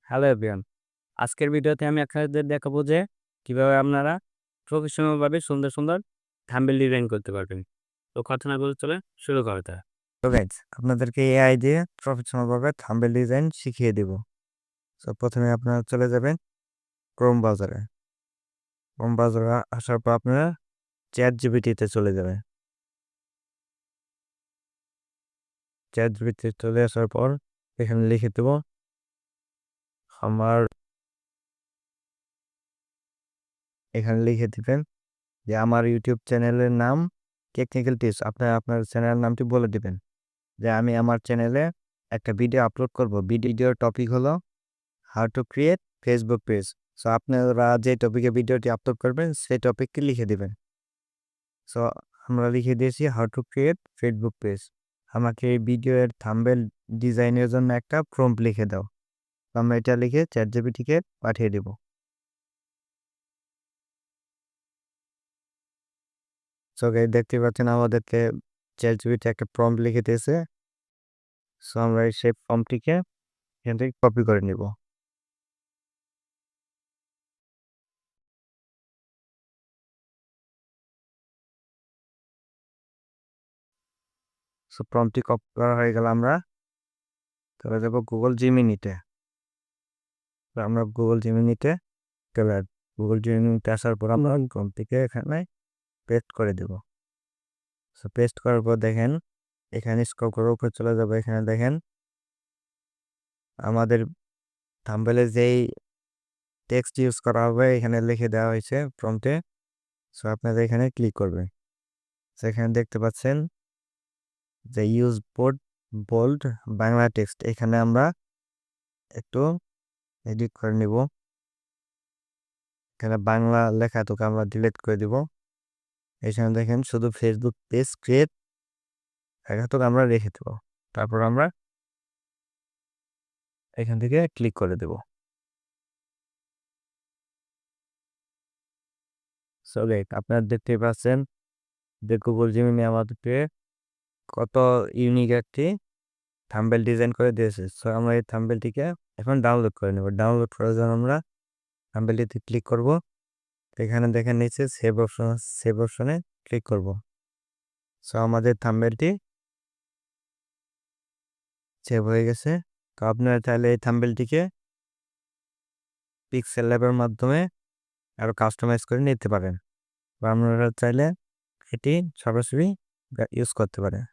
Hello everyone. আজকের ভিডিওতে আমি আপনাদের দেখাবো যে কিভাবে আপনারা প্রফেশনাল ভাবে সুন্দর, সুন্দর থাম্বনেল ডিজাইন করতে পারবেন। তো কথা না বলে চলেন শুরু করা যাক। তো গাইজ আপনাদেরকে এআই দিয়ে প্রফেশনাল ভাবে থাম্বনেল ডিজাইন শিখিয়ে দিব। সো প্রথমে আপনারা চলে যাবেন ক্রোম ব্রাউজারে। ক্রোম ব্রাউজারে আসার পর আপনারা চ্যাট জিপিটিতে চলে যাবেন। চ্যাট জিপিটিতে চলে আসার পর এখানে লিখে দেব আমার এখানে লিখে দিবেন যে আমার ইউটিউব চ্যানেলের নাম টেকনিক্যাল টিপস। আপনার চ্যানেলের নামটি বলে দিবেন যে আমি আমার চ্যানেলে একটা ভিডিও আপলোড করব। ভিডিওর টপিক হলো how to create Facebook page. So আপনারা যে টপিকে ভিডিওটি আপলোড করবেন সেই টপিকটি লিখে দিবেন। সো আমরা লিখে দিয়েছি how to create Facebook page. আমাকে এই ভিডিওর থাম্বনেল ডিজাইনের জন্য একটা প্রম্পট লিখে দাও। তো আমরা এটা লিখে চ্যাট জিপিটিকে পাঠিয়ে দেব। সো গাইস দেখতে পাচ্ছেন আমাদেরকে চ্যাট জিপিটি একটা প্রম্পট লিখে দিয়েছে। সো আমরা সেই প্রম্পটটিকে এখান থেকে কপি করে নিব। সো প্রম্পটটি কপি করা হয়ে গেল, আমরা চলে যাব গুগল জিমিনিতে। আমরা গুগল জিমিনিতে আসার পর আমরা প্রম্পটটিকে এখানে পেস্ট করে দেব। সো পেস্ট করার পর দেখেন এখানে স্ক্রল করে উপরে চলে যাবে। এখানে দেখেন আমাদের থাম্বনেলে যেই টেক্সট ইউজ করা হবে এখানে লিখে দেওয়া হয়েছে প্রম্পটে। সো আপনারা এখানে ক্লিক করবেন। সেখানে দেখতে পাচ্ছেন যে ইউজ বোল্ড বাংলা টেক্সট। এখানে আমরা একটু এডিট করে নিব। এখানে বাংলা লেখা তোকে আমরা ডিলিট করে দিব। এখানে দেখেন শুধু ফেসবুক পেজ ক্রিয়েট লেখা তোকে আমরা রেখে দেব। তারপর আমরা এখান থেকে ক্লিক করে দেব। সো গাইস আপনারা দেখতে পাচ্ছেন যে গুগল জিমিনি আমাদেরকে কত ইউনিক একটি থাম্বনেল ডিজাইন করে দিয়েছে। সো আমরা এই থাম্বনেলটিকে এখন ডাউনলোড করে নেব। ডাউনলোড করার জন্য আমরা থাম্বনেলটিতে ক্লিক করব। এখানে দেখেন নিচে সেভ অপশনে ক্লিক করব। সো আমাদের থাম্বনেলটি সেভ হয়ে গেছে। তো আপনারা চাইলে এই থাম্বনেলটিকে পিক্সেল ল্যাবের মাধ্যমে আরও কাস্টমাইজ করে নিতে পারেন, বা আপনারা চাইলে এটি সরাসরি ইউজ করতে পারেন।